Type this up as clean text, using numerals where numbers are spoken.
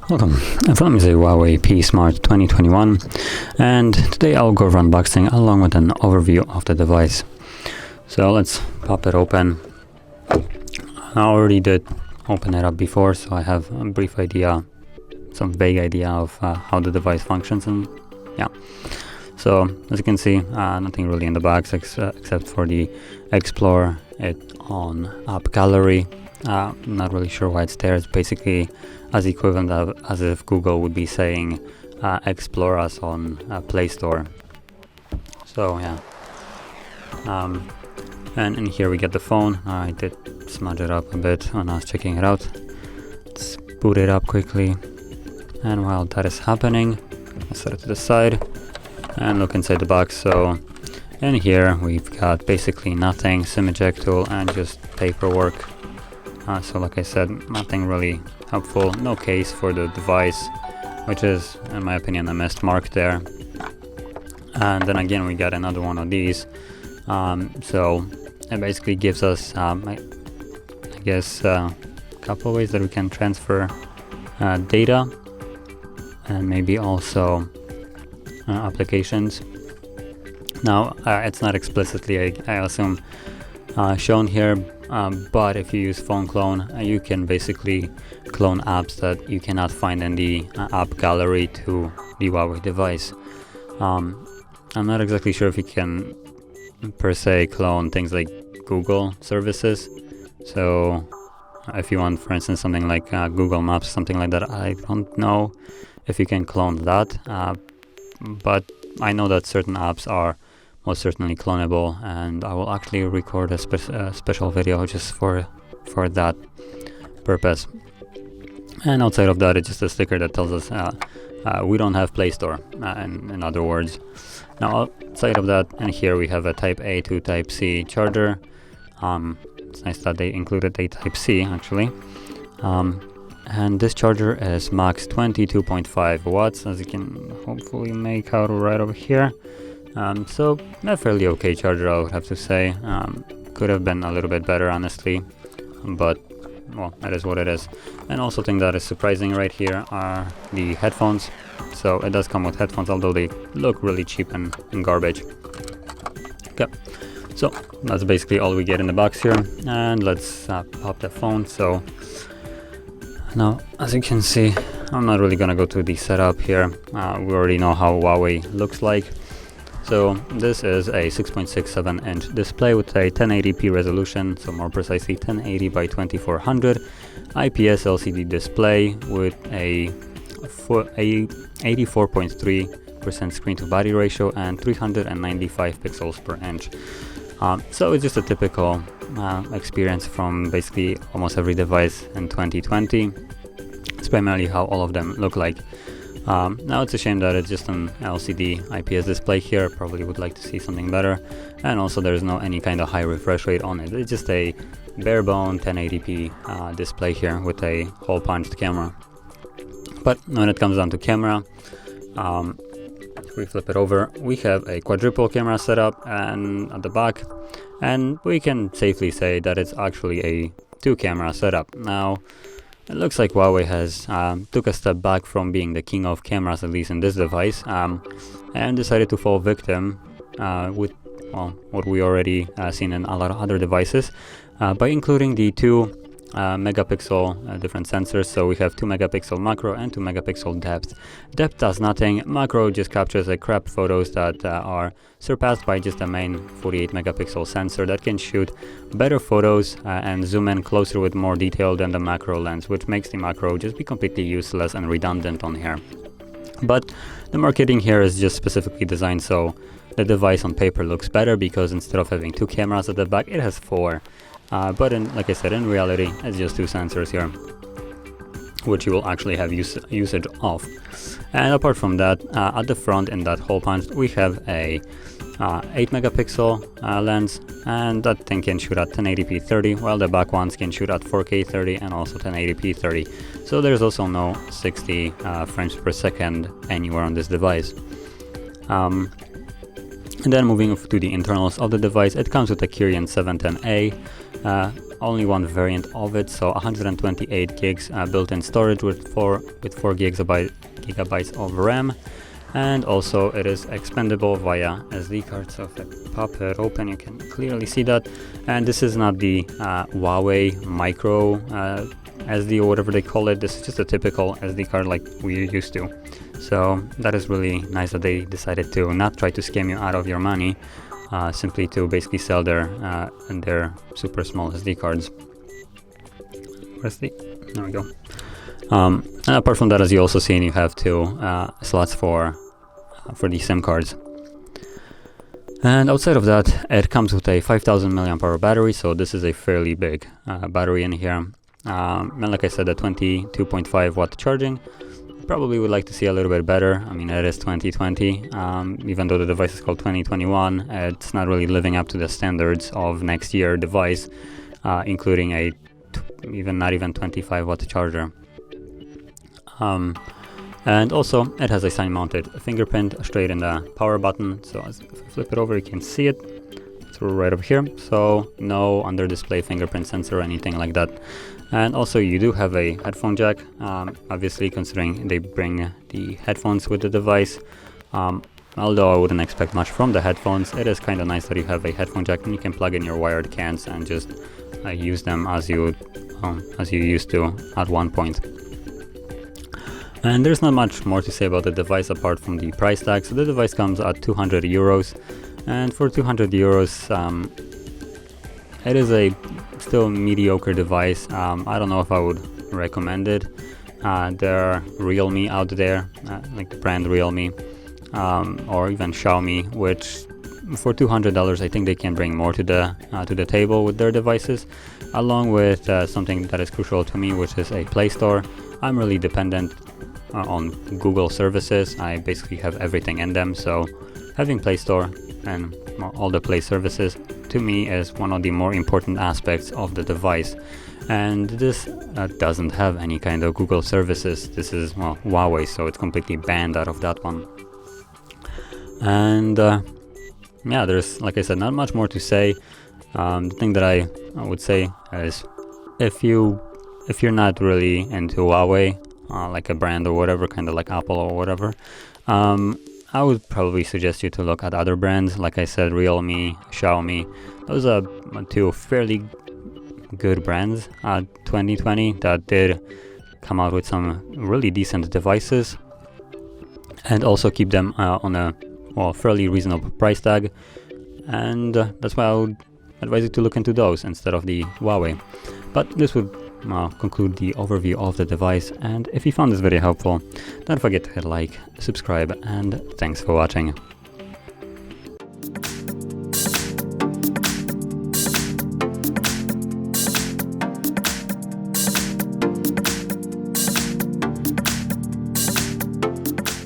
Welcome, from me is a Huawei P Smart 2021, and today I'll go over unboxing along with an overview of the device. So let's pop it open. I already did open it up before, so I have a brief idea, some vague idea of how the device functions, and yeah. So as you can see, nothing really in the box except for the Explore it on App Gallery. Not really sure why it's there. It's basically as equivalent as if Google would be saying explore us on Play Store. So yeah, and in here we get the phone. I did smudge it up a bit when I was checking it out. Let's boot it up quickly, and while that is happening, I set it to the side and look inside the box. So in here we've got basically nothing, SIM eject tool, and just paperwork. So like I said, nothing really helpful. No case for the device, which is, in my opinion, a missed mark there. And then again, we got another one of these. So it basically gives us, I guess, a couple of ways that we can transfer data, and maybe also applications. Now, it's not explicitly, I assume, shown here. But if you use phone clone, you can basically clone apps that you cannot find in the app gallery to the Huawei device. I'm not exactly sure if you can per se clone things like Google services. So if you want, for instance, something like Google Maps, something like that, I don't know if you can clone that. But I know that certain apps are most certainly clonable, and I will actually record a special video just for that purpose. And outside of that, it's just a sticker that tells us we don't have Play Store, in other words. Now outside of that, and here we have a Type A to Type C charger. It's nice that they included a Type C actually. And this charger is max 22.5 watts, as you can hopefully make out right over here. So a fairly okay charger, I would have to say. Could have been a little bit better, honestly, but well, that is what it is. And also thing that is surprising right here are the headphones. So it does come with headphones, although they look really cheap and garbage. Okay, so that's basically all we get in the box here, and let's pop the phone. So now, as you can see, I'm not really gonna go through the setup here. We already know how Huawei looks like. So this is a 6.67 inch display with a 1080p resolution, so more precisely 1080 by 2400 IPS LCD display with a 84.3% screen to body ratio and 395 pixels per inch. So it's just a typical experience from basically almost every device in 2020. It's primarily how all of them look like. Now it's a shame that it's just an LCD IPS display here. Probably would like to see something better, and also there's no any kind of high refresh rate on it. It's just a bare bone 1080p display here with a hole punched camera. But when it comes down to camera, if we flip it over, we have a quadruple camera setup and at the back, and we can safely say that it's actually a 2-camera setup. Now it looks like Huawei has took a step back from being the king of cameras, at least in this device, and decided to fall victim with what we already seen in a lot of other devices, by including the 2 megapixel different sensors. So we have 2 megapixel macro and 2 megapixel depth. Depth does nothing. Macro just captures the crap photos that are surpassed by just a main 48 megapixel sensor that can shoot better photos and zoom in closer with more detail than the macro lens, which makes the macro just be completely useless and redundant on here. But the marketing here is just specifically designed so the device on paper looks better, because instead of having 2 cameras at the back, it has 4. But like I said, in reality, it's just 2 sensors here, which you will actually have usage of. And apart from that, at the front in that hole punch, we have a 8 megapixel lens, and that thing can shoot at 1080p 30, while the back ones can shoot at 4K 30 and also 1080p 30. So there's also no 60 frames per second anywhere on this device. And then moving to the internals of the device, it comes with a Kirin 710A, only one variant of it, so 128 gigs built-in storage with 4 gigabytes of RAM, and also it is expandable via SD card. So if I pop it open, you can clearly see that. And this is not the Huawei micro SD or whatever they call it. This is just a typical SD card like we're used to. So that is really nice that they decided to not try to scam you out of your money, simply to basically sell their super small SD cards. Where's the? There we go. And apart from that, as you also see, you have 2 slots for the SIM cards. And outside of that, it comes with a 5000 mAh battery, so this is a fairly big battery in here. And like I said, the 22.5 watt charging. Probably would like to see a little bit better. I mean, it is 2020, even though the device is called 2021, it's not really living up to the standards of next year device, including a not even 25 watt charger. And also it has a side mounted fingerprint straight in the power button, so if I flip it over you can see it. It's right up here, so no under display fingerprint sensor or anything like that. And also you do have a headphone jack, obviously considering they bring the headphones with the device. Although I wouldn't expect much from the headphones, it is kind of nice that you have a headphone jack and you can plug in your wired cans and just use them as you used to at one point. And there's not much more to say about the device apart from the price tag. So the device comes at 200 euros, and for 200 euros it is a still mediocre device. I don't know if I would recommend it. There are Realme out there, like the brand Realme, or even Xiaomi, which for $200 I think they can bring more to the table with their devices, along with something that is crucial to me, which is a Play Store. I'm really dependent on Google services. I basically have everything in them, so having Play Store and all the Play services to me is one of the more important aspects of the device. And this doesn't have any kind of Google services. This is Huawei, so it's completely banned out of that one. And yeah, there's, like I said, not much more to say. The thing that I would say is if you're not really into Huawei, like a brand or whatever, kind of like Apple or whatever, I would probably suggest you to look at other brands. Like I said, Realme, Xiaomi, those are 2 fairly good brands 2020 that did come out with some really decent devices, and also keep them on a fairly reasonable price tag. And that's why I would advise you to look into those instead of the Huawei. But this would conclude the overview of the device, and if you found this video helpful, don't forget to hit like, subscribe, and thanks for watching.